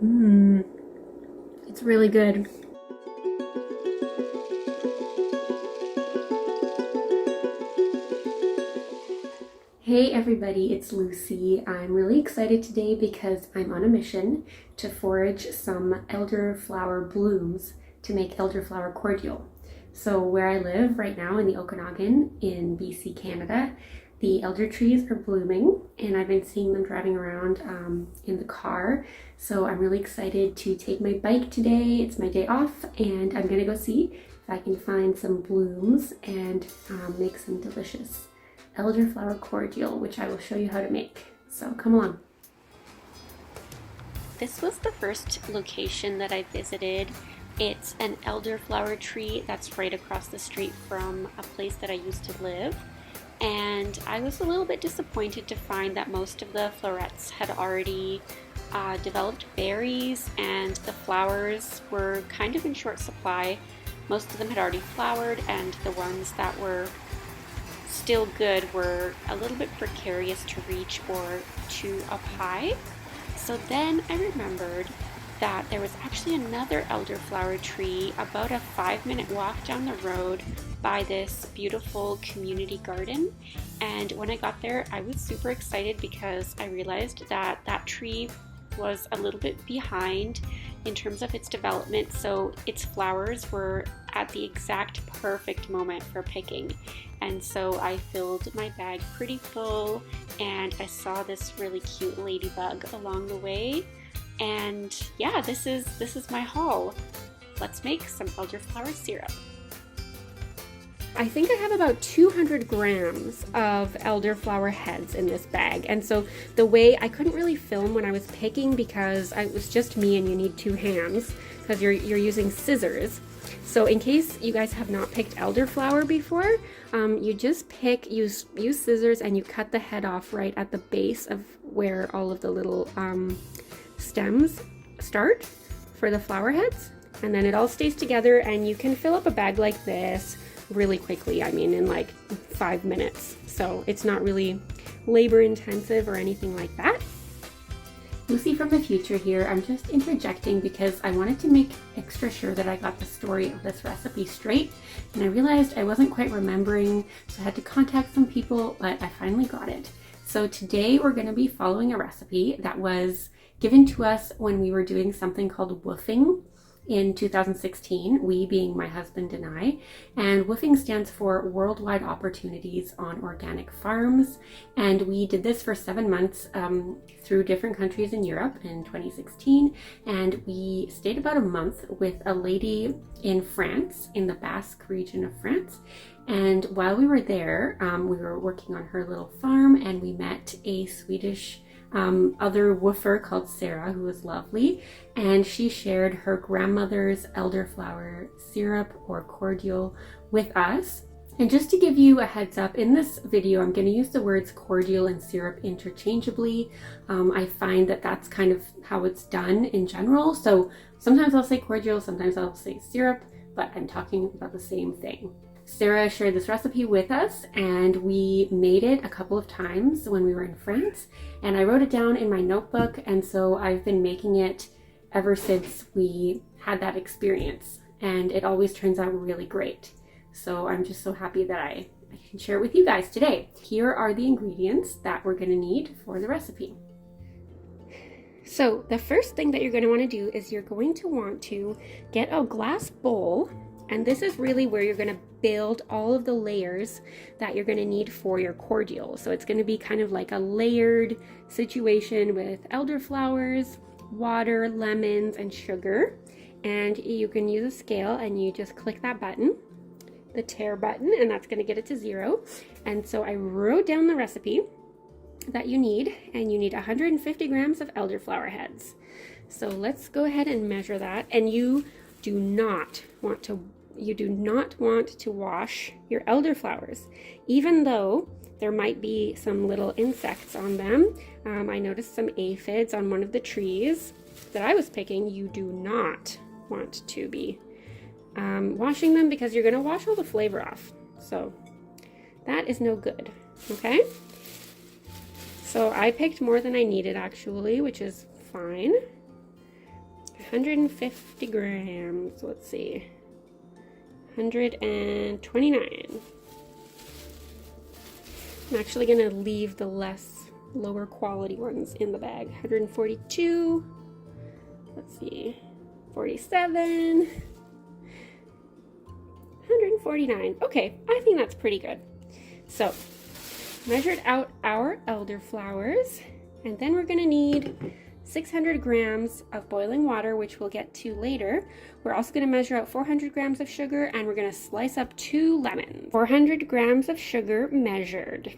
Mmm, it's really good. Hey everybody, it's Lucy. I'm really excited today because I'm on a mission to forage some elderflower blooms to make elderflower cordial. So where I live right now in the Okanagan in BC, Canada, the elder trees are blooming and I've been seeing them driving around in the car. So I'm really excited to take my bike today. It's my day off and I'm gonna go see if I can find some blooms and make some delicious elderflower cordial, which I will show you how to make. So come along. This was the first location that I visited. It's an elderflower tree that's right across the street from a place that I used to live. And I was a little bit disappointed to find that most of the florets had already developed berries and the flowers were kind of in short supply. Most of them had already flowered, and the ones that were still good were a little bit precarious to reach or to up high. So then I remembered that there was actually another elderflower tree about a 5-minute walk down the road by this beautiful community garden. And when I got there, I was super excited because I realized that that tree was a little bit behind in terms of its development, so its flowers were at the exact perfect moment for picking. And so I filled my bag pretty full, and I saw this really cute ladybug along the way. And yeah, this is my haul. Let's make some elderflower syrup. I think I have about 200 grams of elderflower heads in this bag. And so the way I couldn't really film when I was picking because it was just me and you need 2 hands because you're using scissors. So in case you guys have not picked elderflower before, you just use scissors and you cut the head off right at the base of where all of the little stems start for the flower heads. And then it all stays together and you can fill up a bag like this really quickly. I mean, in like 5 minutes. So it's not really labor intensive or anything like that. Lucy from the future here. I'm just interjecting because I wanted to make extra sure that I got the story of this recipe straight, and I realized I wasn't quite remembering, so I had to contact some people, but I finally got it. So today we're going to be following a recipe that was given to us when we were doing something called Wwoofing in 2016, we being my husband and I. And Wwoofing stands for Worldwide Opportunities on Organic Farms. And we did this for 7 months through different countries in Europe in 2016. And we stayed about a month with a lady in France, in the Basque region of France. And while we were there, we were working on her little farm, and we met a Swedish other woofer called Sarah, who was lovely, and she shared her grandmother's elderflower syrup or cordial with us. And just to give you a heads up, in this video I'm going to use the words cordial and syrup interchangeably. I find that that's kind of how it's done in general, so sometimes I'll say cordial, sometimes I'll say syrup, but I'm talking about the same thing. Sarah shared this recipe with us, and we made it a couple of times when we were in France, and I wrote it down in my notebook, and so I've been making it ever since we had that experience, and it always turns out really great. So I'm just so happy that I can share it with you guys today. Here are the ingredients that we're going to need for the recipe. So the first thing that you're going to want to do is you're going to want to get a glass bowl. And this is really where you're going to build all of the layers that you're going to need for your cordial. So it's going to be kind of like a layered situation with elderflowers, water, lemons, and sugar. And you can use a scale and you just click that button, the tare button, and that's going to get it to 0. And so I wrote down the recipe that you need, and you need 150 grams of elderflower heads. So let's go ahead and measure that. And you do not want to wash your elderflowers, even though there might be some little insects on them. I noticed some aphids on one of the trees that I was picking. You do not want to be washing them because you're going to wash all the flavor off. So that is no good. Okay. So I picked more than I needed actually, which is fine. 150 grams. Let's see. 129. I'm actually going to leave the lower quality ones in the bag. 142. Let's see. 47. 149. Okay, I think that's pretty good. So, measured out our elderflowers, and then we're going to need 600 grams of boiling water, which we'll get to later. We're also going to measure out 400 grams of sugar, and we're going to slice up 2 lemons. 400 grams of sugar measured.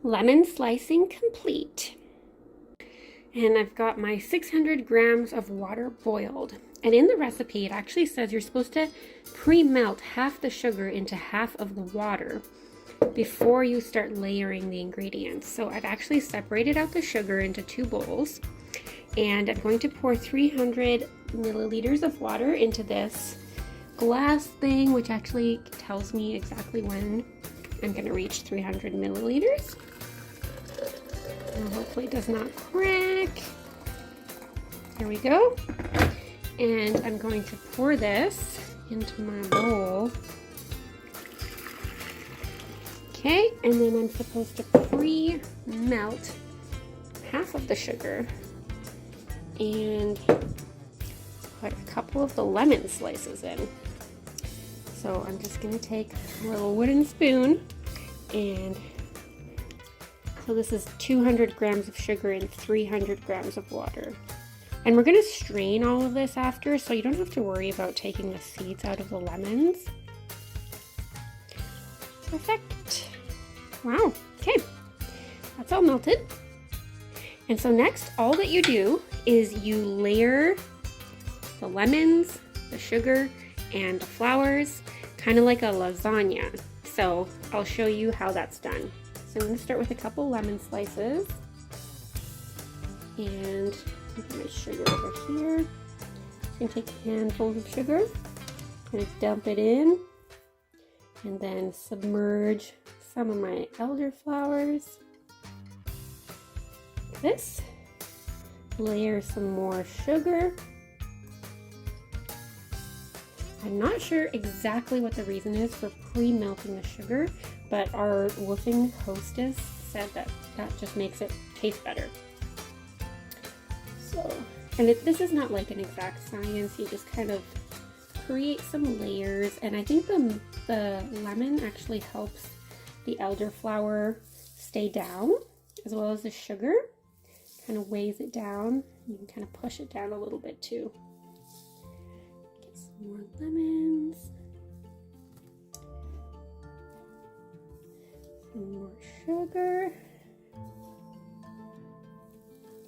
Lemon slicing complete. And I've got my 600 grams of water boiled. And in the recipe, it actually says you're supposed to pre-melt half the sugar into half of the water before you start layering the ingredients. So I've actually separated out the sugar into 2 bowls, and I'm going to pour 300 milliliters of water into this glass thing, which actually tells me exactly when I'm going to reach 300 milliliters. And hopefully it does not crack. There we go. And I'm going to pour this into my bowl. Okay, and then I'm supposed to pre-melt half of the sugar and put a couple of the lemon slices in. So I'm just going to take a little wooden spoon, and so this is 200 grams of sugar and 300 grams of water. And we're going to strain all of this after, so you don't have to worry about taking the seeds out of the lemons. Perfect. Wow, okay, that's all melted. And so next, all that you do is you layer the lemons, the sugar, and the flowers, kind of like a lasagna. So I'll show you how that's done. So I'm going to start with a couple lemon slices, and put my sugar over here. I'm going to take handfuls of sugar, kind of dump it in, and then submerge some of my elderflowers. This. Layer some more sugar. I'm not sure exactly what the reason is for pre-melting the sugar, but our Wwoofing hostess said that just makes it taste better. So, and this is not like an exact science, you just kind of create some layers, and I think the lemon actually helps the elderflower stay down, as well as the sugar. Kind of weighs it down. You can kind of push it down a little bit too. Get some more lemons. Some more sugar.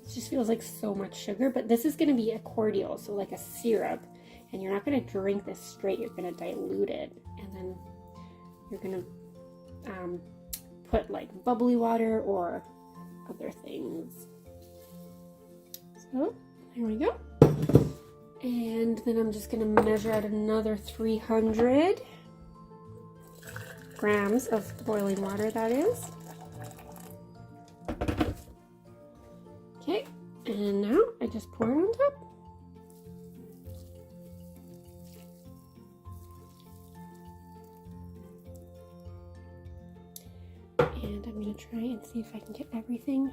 It just feels like so much sugar, but this is going to be a cordial, so like a syrup. And you're not going to drink this straight, you're going to dilute it. And then you're going to put like bubbly water or other things. So there we go. And then I'm just going to measure out another 300 grams of boiling water, that is. Okay, and now I just pour it on top. And I'm going to try and see if I can get everything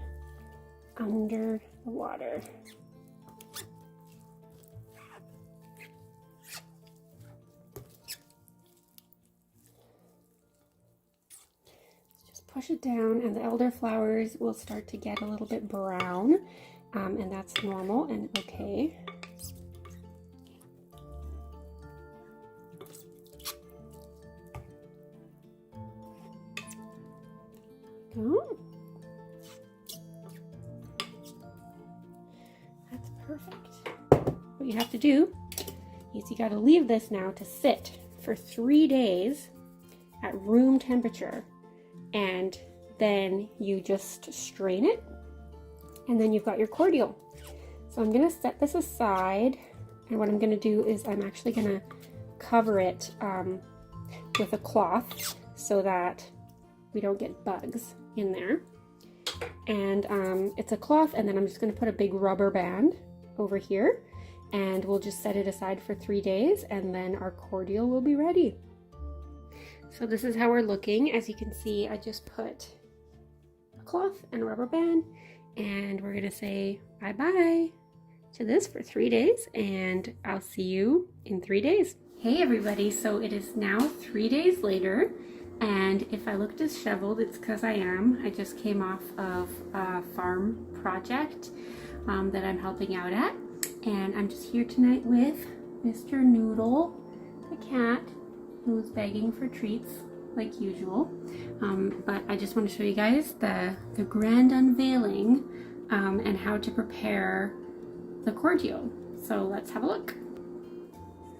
under the water. Just push it down, and the elderflowers will start to get a little bit brown, and that's normal and okay. Go. That's perfect. What you have to do is you got to leave this now to sit for 3 days at room temperature, and then you just strain it, and then you've got your cordial. So I'm going to set this aside, and what I'm going to do is I'm actually going to cover it with a cloth so that we don't get bugs in there. And it's a cloth, and then I'm just going to put a big rubber band over here, and we'll just set it aside for 3 days, and then our cordial will be ready. So this is how we're looking. As you can see, I just put a cloth and a rubber band, and we're gonna say bye-bye to this for 3 days, and I'll see you in 3 days. Hey everybody, so it is now 3 days later, and if I look disheveled, it's because I am. I just came off of a farm project that I'm helping out at, and I'm just here tonight with Mr. Noodle, the cat, who's begging for treats like usual. But I just want to show you guys the grand unveiling and how to prepare the cordial. So let's have a look.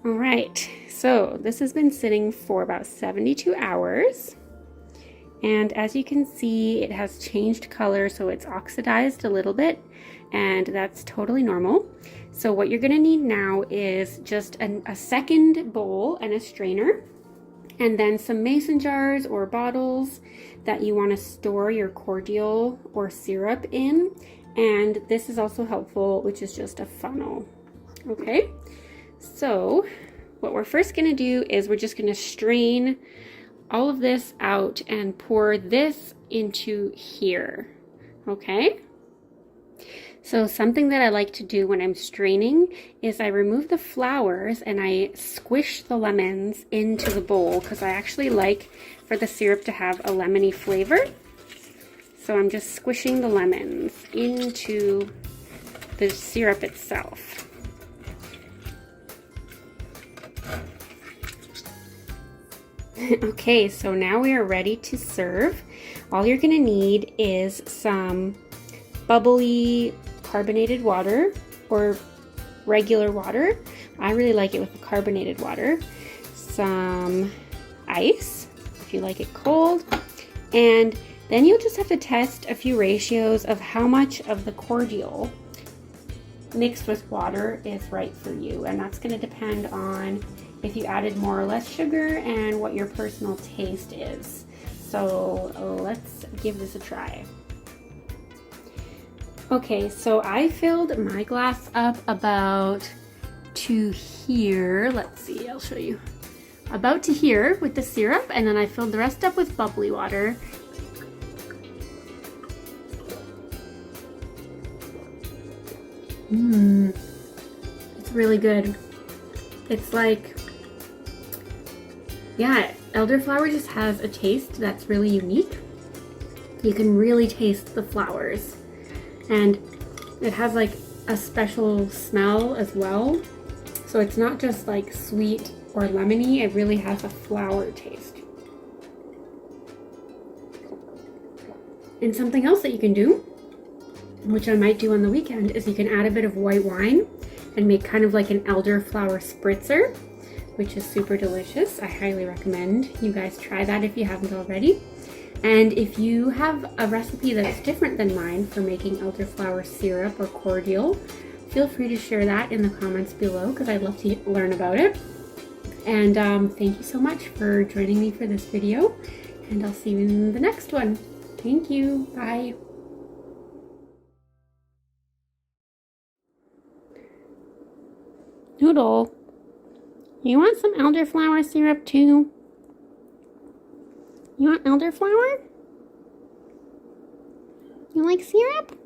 All right, so this has been sitting for about 72 hours. And as you can see, it has changed color, so it's oxidized a little bit, and that's totally normal. So what you're gonna need now is just a second bowl and a strainer, and then some mason jars or bottles that you wanna store your cordial or syrup in. And this is also helpful, which is just a funnel. Okay, so what we're first gonna do is we're just gonna strain all of this out and pour this into here. Okay, so something that I like to do when I'm straining is I remove the flowers and I squish the lemons into the bowl, because I actually like for the syrup to have a lemony flavor. So I'm just squishing the lemons into the syrup itself. Okay, so now we are ready to serve. All you're gonna need is some bubbly carbonated water or regular water. I really like it with the carbonated water. Some ice, if you like it cold, and then you'll just have to test a few ratios of how much of the cordial mixed with water is right for you. And that's going to depend on if you added more or less sugar and what your personal taste is. So let's give this a try. Okay, so I filled my glass up about to here. Let's see, I'll show you. About to here with the syrup, and then I filled the rest up with bubbly water. It's really good. It's like, yeah, elderflower just has a taste that's really unique. You can really taste the flowers, and it has like a special smell as well. So it's not just like sweet or lemony, it really has a flower taste. And something else that you can do, which I might do on the weekend, is you can add a bit of white wine and make kind of like an elderflower spritzer, which is super delicious. I highly recommend you guys try that if you haven't already. And if you have a recipe that's different than mine for making elderflower syrup or cordial, feel free to share that in the comments below, because I'd love to learn about it. And thank you so much for joining me for this video, and I'll see you in the next one. Thank you. Bye. Noodle, you want some elderflower syrup too? You want elderflower? You like syrup?